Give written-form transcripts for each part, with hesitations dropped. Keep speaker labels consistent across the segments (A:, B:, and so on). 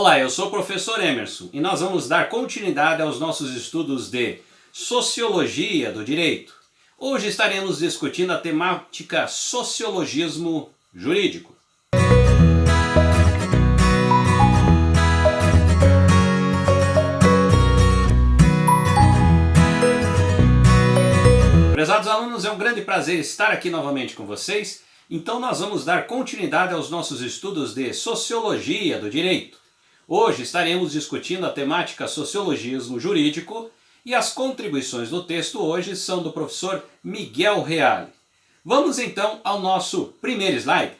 A: Olá, eu sou o professor Emerson e nós vamos dar continuidade aos nossos estudos de Sociologia do Direito. Hoje estaremos discutindo a temática Sociologismo Jurídico. Prezados alunos, é um grande prazer estar aqui novamente com vocês. Então nós vamos dar continuidade aos nossos estudos de Sociologia do Direito. Hoje estaremos discutindo a temática Sociologismo Jurídico e as contribuições do texto hoje são do professor Miguel Reale. Vamos então ao nosso primeiro slide.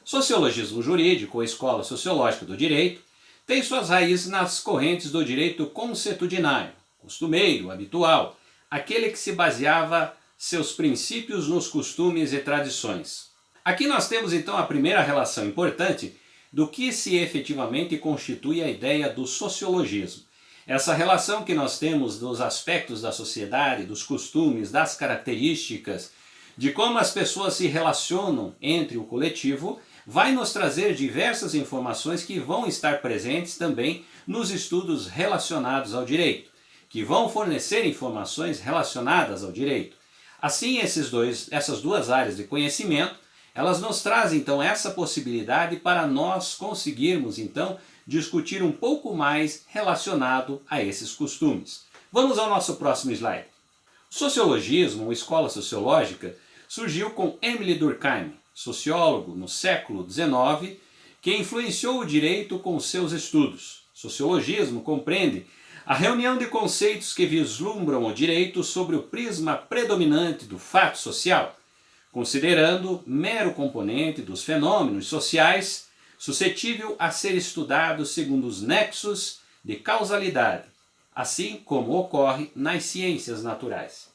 A: Sociologismo Jurídico, ou Escola Sociológica do Direito, tem suas raízes nas correntes do direito consuetudinário, costumeiro, habitual, aquele que se baseava seus princípios nos costumes e tradições. Aqui nós temos então a primeira relação importante do que se efetivamente constitui a ideia do sociologismo. Essa relação que nós temos dos aspectos da sociedade, dos costumes, das características, de como as pessoas se relacionam entre o coletivo, vai nos trazer diversas informações que vão estar presentes também nos estudos relacionados ao direito, que vão fornecer informações relacionadas ao direito. Assim, essas duas áreas de conhecimento, elas nos trazem então essa possibilidade para nós conseguirmos então discutir um pouco mais relacionado a esses costumes. Vamos ao nosso próximo slide. O sociologismo, ou escola sociológica, surgiu com Émile Durkheim, sociólogo no século XIX, que influenciou o direito com seus estudos. Sociologismo compreende a reunião de conceitos que vislumbram o direito sobre o prisma predominante do fato social, considerando mero componente dos fenômenos sociais, suscetível a ser estudado segundo os nexos de causalidade, assim como ocorre nas ciências naturais.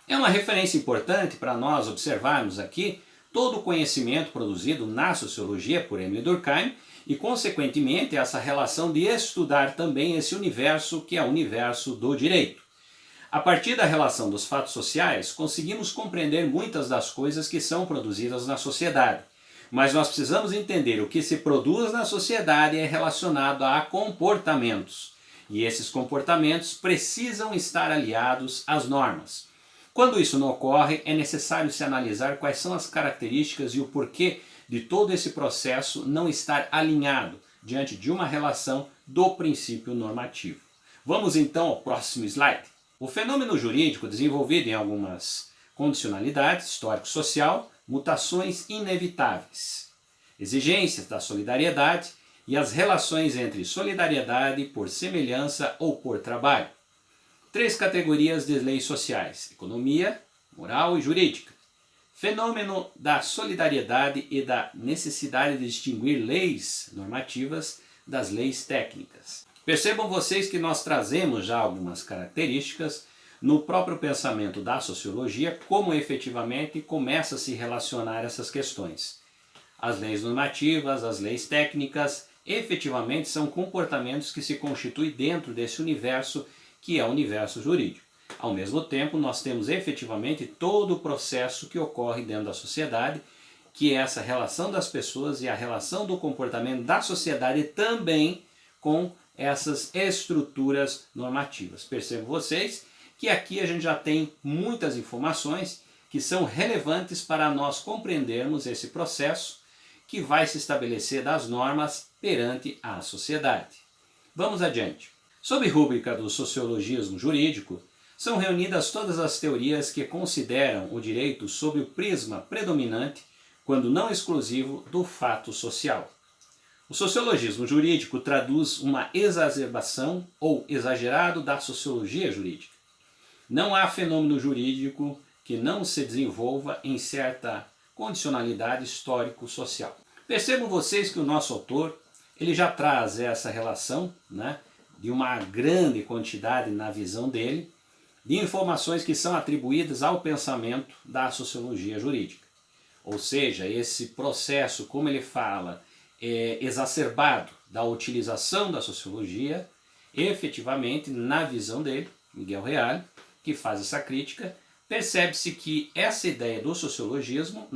A: É uma referência importante para nós observarmos aqui todo o conhecimento produzido na sociologia por Émile Durkheim e, consequentemente, essa relação de estudar também esse universo que é o universo do direito. A partir da relação dos fatos sociais, conseguimos compreender muitas das coisas que são produzidas na sociedade. Mas nós precisamos entender o que se produz na sociedade é relacionado a comportamentos. E esses comportamentos precisam estar aliados às normas. Quando isso não ocorre, é necessário se analisar quais são as características e o porquê de todo esse processo não estar alinhado diante de uma relação do princípio normativo. Vamos então ao próximo slide. O fenômeno jurídico desenvolvido em algumas condicionalidades, histórico-social, mutações inevitáveis, exigências da solidariedade e as relações entre solidariedade por semelhança ou por trabalho. 3 categorias de leis sociais: economia, moral e jurídica. Fenômeno da solidariedade e da necessidade de distinguir leis normativas das leis técnicas. Percebam vocês que nós trazemos já algumas características no próprio pensamento da sociologia, como efetivamente começa a se relacionar essas questões. As leis normativas, as leis técnicas, efetivamente são comportamentos que se constituem dentro desse universo que é o universo jurídico. Ao mesmo tempo, nós temos efetivamente todo o processo que ocorre dentro da sociedade, que é essa relação das pessoas e a relação do comportamento da sociedade também com essas estruturas normativas. Percebam vocês que aqui a gente já tem muitas informações que são relevantes para nós compreendermos esse processo que vai se estabelecer das normas perante a sociedade. Vamos adiante. Sob rúbrica do sociologismo jurídico, são reunidas todas as teorias que consideram o direito sob o prisma predominante, quando não exclusivo, do fato social. O sociologismo jurídico traduz uma exacerbação ou exagerado da sociologia jurídica. Não há fenômeno jurídico que não se desenvolva em certa condicionalidade histórico-social. Percebam vocês que o nosso autor ele já traz essa relação, de uma grande quantidade na visão dele, de informações que são atribuídas ao pensamento da sociologia jurídica. Ou seja, esse processo, como ele fala, exacerbado da utilização da sociologia, efetivamente, na visão dele, Miguel Reale, que faz essa crítica, percebe-se que essa ideia do sociologismo,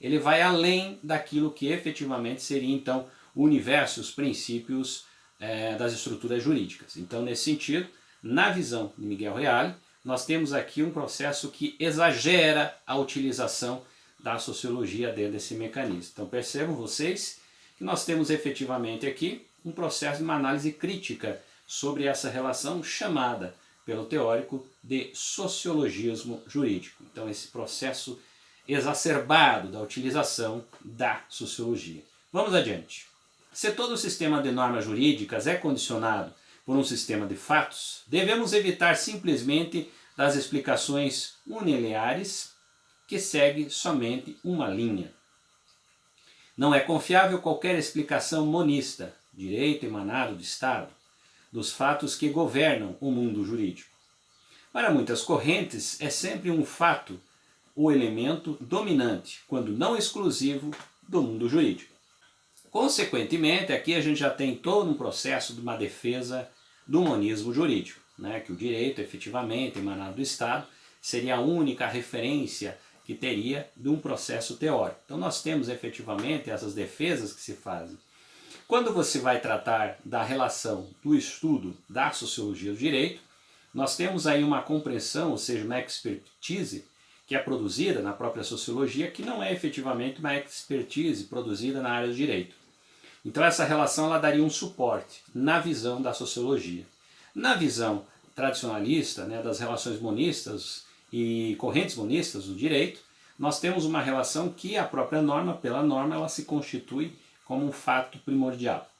A: ele vai além daquilo que efetivamente seria então o universo, os princípios das estruturas jurídicas. Então, nesse sentido, na visão de Miguel Reale, nós temos aqui um processo que exagera a utilização da sociologia dentro desse mecanismo. Então percebam vocês que nós temos efetivamente aqui um processo de uma análise crítica sobre essa relação chamada pelo teórico de sociologismo jurídico. Então esse processo exacerbado da utilização da sociologia. Vamos adiante. Se todo o sistema de normas jurídicas é condicionado por um sistema de fatos, devemos evitar simplesmente das explicações unilaterais que segue somente uma linha. Não é confiável qualquer explicação monista, direito emanado do Estado, dos fatos que governam o mundo jurídico. Para muitas correntes, é sempre um fato o elemento dominante, quando não exclusivo, do mundo jurídico. Consequentemente, aqui a gente já tem todo um processo de uma defesa do monismo jurídico, né? Que o direito, efetivamente, emanado do Estado, seria a única referência que teria de um processo teórico. Então nós temos efetivamente essas defesas que se fazem. Quando você vai tratar da relação do estudo da sociologia do direito, nós temos aí uma compreensão, ou seja, uma expertise que é produzida na própria sociologia, que não é efetivamente uma expertise produzida na área do direito. Então essa relação ela daria um suporte na visão da sociologia. Na visão tradicionalista, né, das relações monistas e correntes monistas do direito, nós temos uma relação que a própria norma, pela norma, ela se constitui como um fato primordial.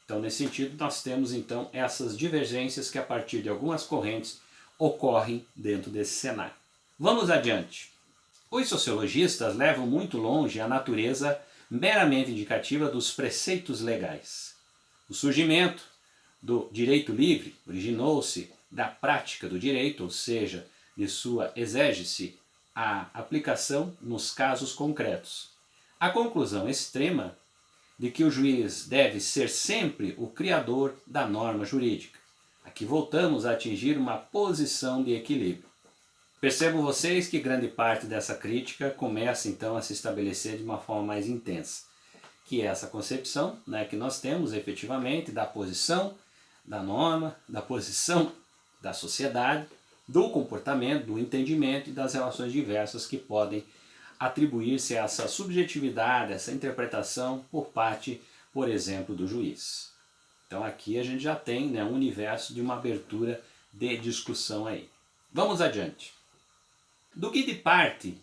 A: Então nesse sentido nós temos então essas divergências que a partir de algumas correntes ocorrem dentro desse cenário. Vamos adiante. Os sociologistas levam muito longe a natureza meramente indicativa dos preceitos legais. O surgimento do direito livre originou-se da prática do direito, ou seja, de sua exégese, a aplicação nos casos concretos. A conclusão extrema de que o juiz deve ser sempre o criador da norma jurídica. Aqui voltamos a atingir uma posição de equilíbrio. Percebam vocês que grande parte dessa crítica começa então a se estabelecer de uma forma mais intensa, que é essa concepção, né, que nós temos efetivamente da posição da norma, da posição da sociedade, do comportamento, do entendimento e das relações diversas que podem atribuir-se a essa subjetividade, essa interpretação por parte, por exemplo, do juiz. Então aqui a gente já tem, né, um universo de uma abertura de discussão aí. Vamos adiante. Do que de parte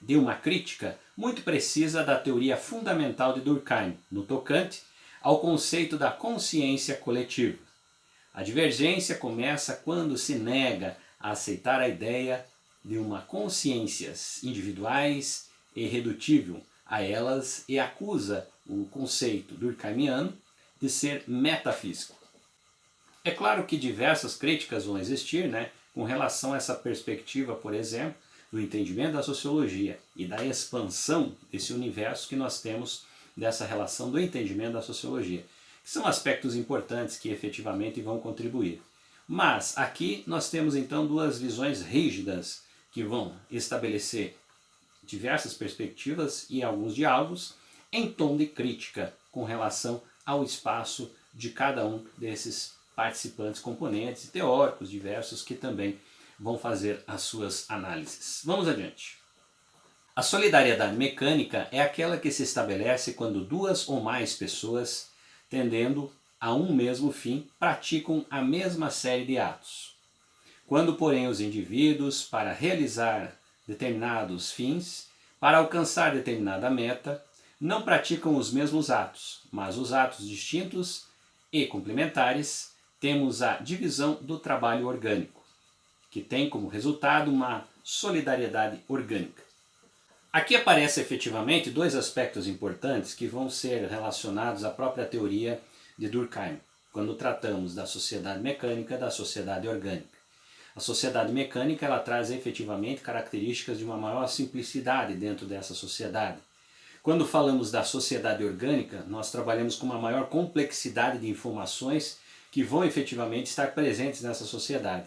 A: de uma crítica muito precisa da teoria fundamental de Durkheim, no tocante ao conceito da consciência coletiva. A divergência começa quando se nega a aceitar a ideia de uma consciências individuais e irredutível a elas e acusa o conceito durkheimiano de ser metafísico. É claro que diversas críticas vão existir, né, com relação a essa perspectiva, por exemplo, do entendimento da sociologia e da expansão desse universo que nós temos dessa relação do entendimento da sociologia, que são aspectos importantes que efetivamente vão contribuir. Mas aqui nós temos então duas visões rígidas que vão estabelecer diversas perspectivas e alguns diálogos em tom de crítica com relação ao espaço de cada um desses participantes, componentes teóricos diversos que também vão fazer as suas análises. Vamos adiante. A solidariedade mecânica é aquela que se estabelece quando duas ou mais pessoas, tendendo a um mesmo fim, praticam a mesma série de atos. Quando, porém, os indivíduos, para realizar determinados fins, para alcançar determinada meta, não praticam os mesmos atos, mas os atos distintos e complementares, temos a divisão do trabalho orgânico, que tem como resultado uma solidariedade orgânica. Aqui aparecem efetivamente dois aspectos importantes que vão ser relacionados à própria teoria de Durkheim, quando tratamos da sociedade mecânica e da sociedade orgânica. A sociedade mecânica ela traz efetivamente características de uma maior simplicidade dentro dessa sociedade. Quando falamos da sociedade orgânica, nós trabalhamos com uma maior complexidade de informações que vão efetivamente estar presentes nessa sociedade.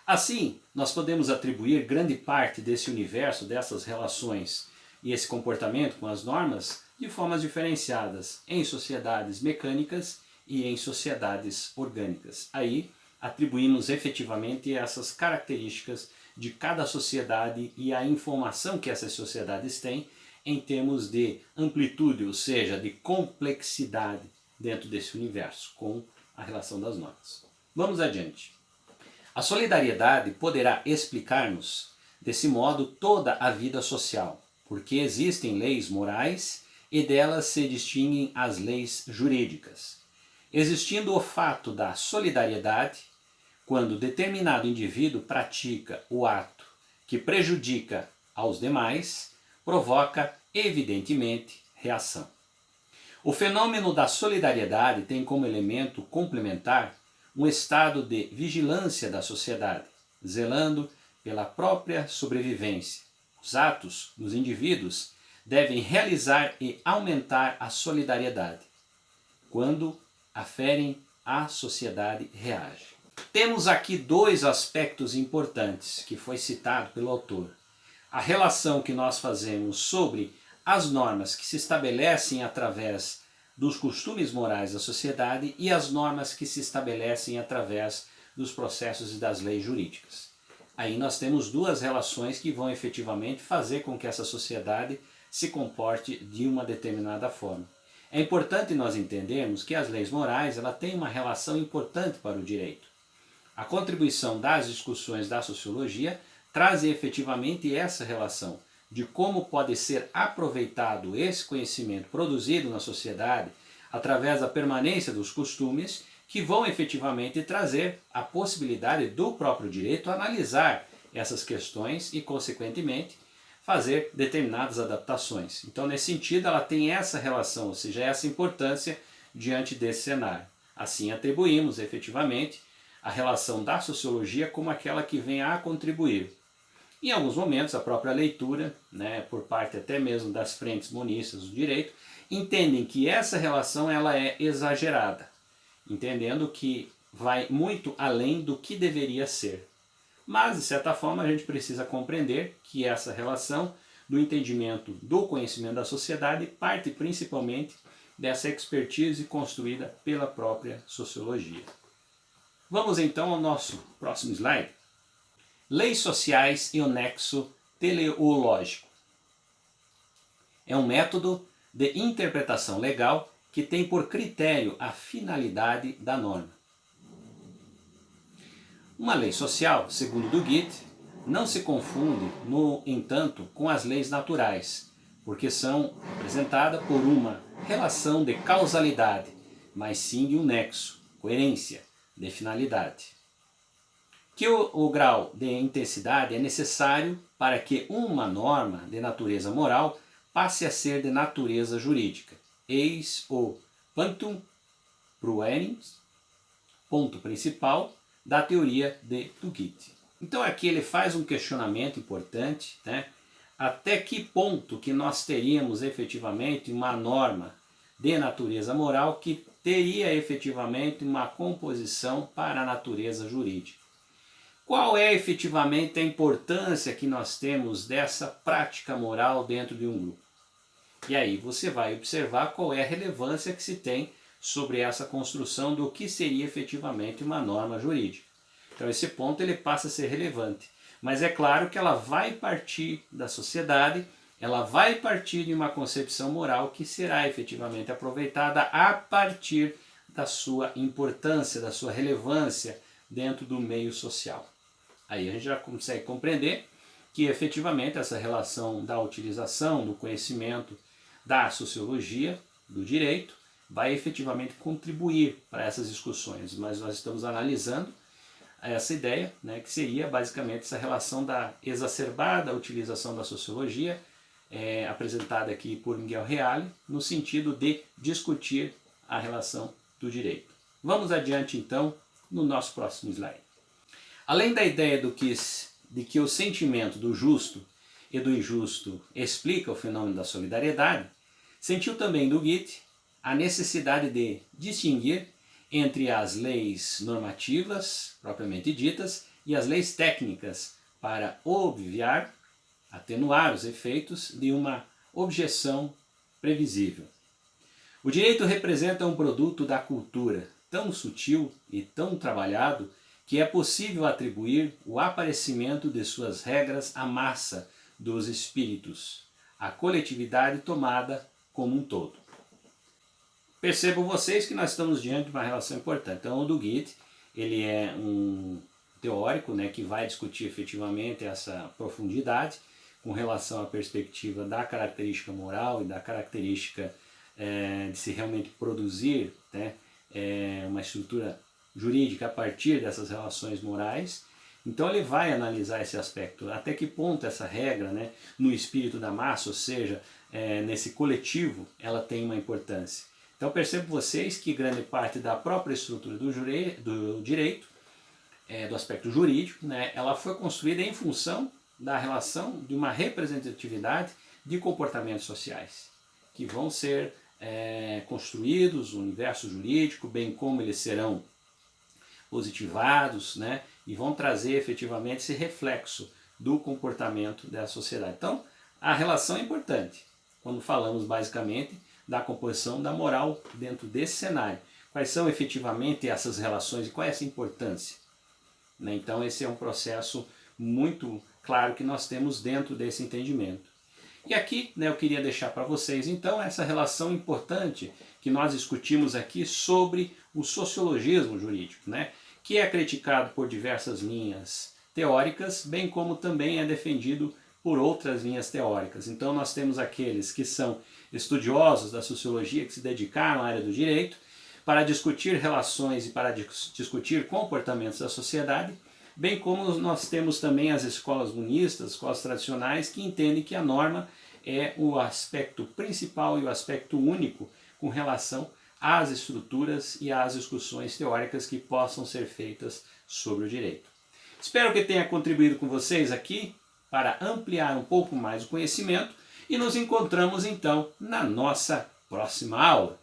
A: Assim, nós podemos atribuir grande parte desse universo, dessas relações e esse comportamento com as normas de formas diferenciadas em sociedades mecânicas e em sociedades orgânicas. Aí atribuímos efetivamente essas características de cada sociedade e a informação que essas sociedades têm em termos de amplitude, ou seja, de complexidade dentro desse universo, com a relação das normas. Vamos adiante. A solidariedade poderá explicar-nos, desse modo, toda a vida social, porque existem leis morais e delas se distinguem as leis jurídicas. Existindo o fato da solidariedade, quando determinado indivíduo pratica o ato que prejudica aos demais, provoca, evidentemente, reação. O fenômeno da solidariedade tem como elemento complementar um estado de vigilância da sociedade, zelando pela própria sobrevivência. Os atos dos indivíduos devem realizar e aumentar a solidariedade. Quando aferem, a sociedade reage. Temos aqui dois aspectos importantes que foi citado pelo autor. A relação que nós fazemos sobre as normas que se estabelecem através dos costumes morais da sociedade e as normas que se estabelecem através dos processos e das leis jurídicas. Aí nós temos duas relações que vão efetivamente fazer com que essa sociedade se comporte de uma determinada forma. É importante nós entendermos que as leis morais têm uma relação importante para o direito. A contribuição das discussões da sociologia traz efetivamente essa relação de como pode ser aproveitado esse conhecimento produzido na sociedade através da permanência dos costumes que vão efetivamente trazer a possibilidade do próprio direito analisar essas questões e, consequentemente, fazer determinadas adaptações. Então, nesse sentido, ela tem essa relação, ou seja, essa importância diante desse cenário. Assim, atribuímos efetivamente a relação da sociologia como aquela que vem a contribuir. Em alguns momentos, a própria leitura, por parte até mesmo das frentes monistas do direito, entendem que essa relação é exagerada, entendendo que vai muito além do que deveria ser. Mas, de certa forma, a gente precisa compreender que essa relação do entendimento do conhecimento da sociedade parte principalmente dessa expertise construída pela própria sociologia. Vamos então ao nosso próximo slide. Leis sociais e o nexo teleológico. É um método de interpretação legal que tem por critério a finalidade da norma. Uma lei social, segundo Duguit, não se confunde, no entanto, com as leis naturais, porque são representadas por uma relação de causalidade, mas sim de um nexo, coerência, de finalidade. Que o grau de intensidade é necessário para que uma norma de natureza moral passe a ser de natureza jurídica. Eis o punctum pruenis, ponto principal da teoria de Duguit. Então aqui ele faz um questionamento importante, até que ponto que nós teríamos efetivamente uma norma de natureza moral que teria efetivamente uma composição para a natureza jurídica. Qual é efetivamente a importância que nós temos dessa prática moral dentro de um grupo? E aí você vai observar qual é a relevância que se tem sobre essa construção do que seria efetivamente uma norma jurídica. Então esse ponto ele passa a ser relevante. Mas é claro que ela vai partir da sociedade, ela vai partir de uma concepção moral que será efetivamente aproveitada a partir da sua importância, da sua relevância dentro do meio social. Aí a gente já consegue compreender que efetivamente essa relação da utilização do conhecimento da sociologia, do direito, vai efetivamente contribuir para essas discussões, mas nós estamos analisando essa ideia, que seria basicamente essa relação da exacerbada utilização da sociologia, apresentada aqui por Miguel Reale, no sentido de discutir a relação do direito. Vamos adiante então no nosso próximo slide. Além da ideia de que o sentimento do justo e do injusto explica o fenômeno da solidariedade, sentiu também Duguit a necessidade de distinguir entre as leis normativas, propriamente ditas, e as leis técnicas, para obviar, atenuar os efeitos de uma objeção previsível. O direito representa um produto da cultura, tão sutil e tão trabalhado que é possível atribuir o aparecimento de suas regras à massa dos espíritos, à coletividade tomada como um todo. Percebam vocês que nós estamos diante de uma relação importante. Então o Duguid, ele é um teórico, né, que vai discutir efetivamente essa profundidade com relação à perspectiva da característica moral e da característica de se realmente produzir, né, uma estrutura jurídica a partir dessas relações morais. Então ele vai analisar esse aspecto, até que ponto essa regra, né, no espírito da massa, ou seja, nesse coletivo, ela tem uma importância. Então percebo vocês que grande parte da própria estrutura do direito, do aspecto jurídico, né, ela foi construída em função da relação de uma representatividade de comportamentos sociais, que vão ser construídos no universo jurídico, bem como eles serão positivados, né, e vão trazer efetivamente esse reflexo do comportamento da sociedade. Então, a relação é importante, quando falamos basicamente da composição da moral dentro desse cenário. Quais são efetivamente essas relações e qual é essa importância? Né? Então, esse é um processo muito claro que nós temos dentro desse entendimento. E aqui, né, eu queria deixar para vocês, então, essa relação importante que nós discutimos aqui sobre o sociologismo jurídico, né, que é criticado por diversas linhas teóricas, bem como também é defendido por outras linhas teóricas. Então nós temos aqueles que são estudiosos da sociologia, que se dedicaram à área do direito, para discutir relações e para discutir comportamentos da sociedade, bem como nós temos também as escolas monistas, escolas tradicionais, que entendem que a norma é o aspecto principal e o aspecto único com relação às estruturas e às discussões teóricas que possam ser feitas sobre o direito. Espero que tenha contribuído com vocês aqui para ampliar um pouco mais o conhecimento e nos encontramos então na nossa próxima aula.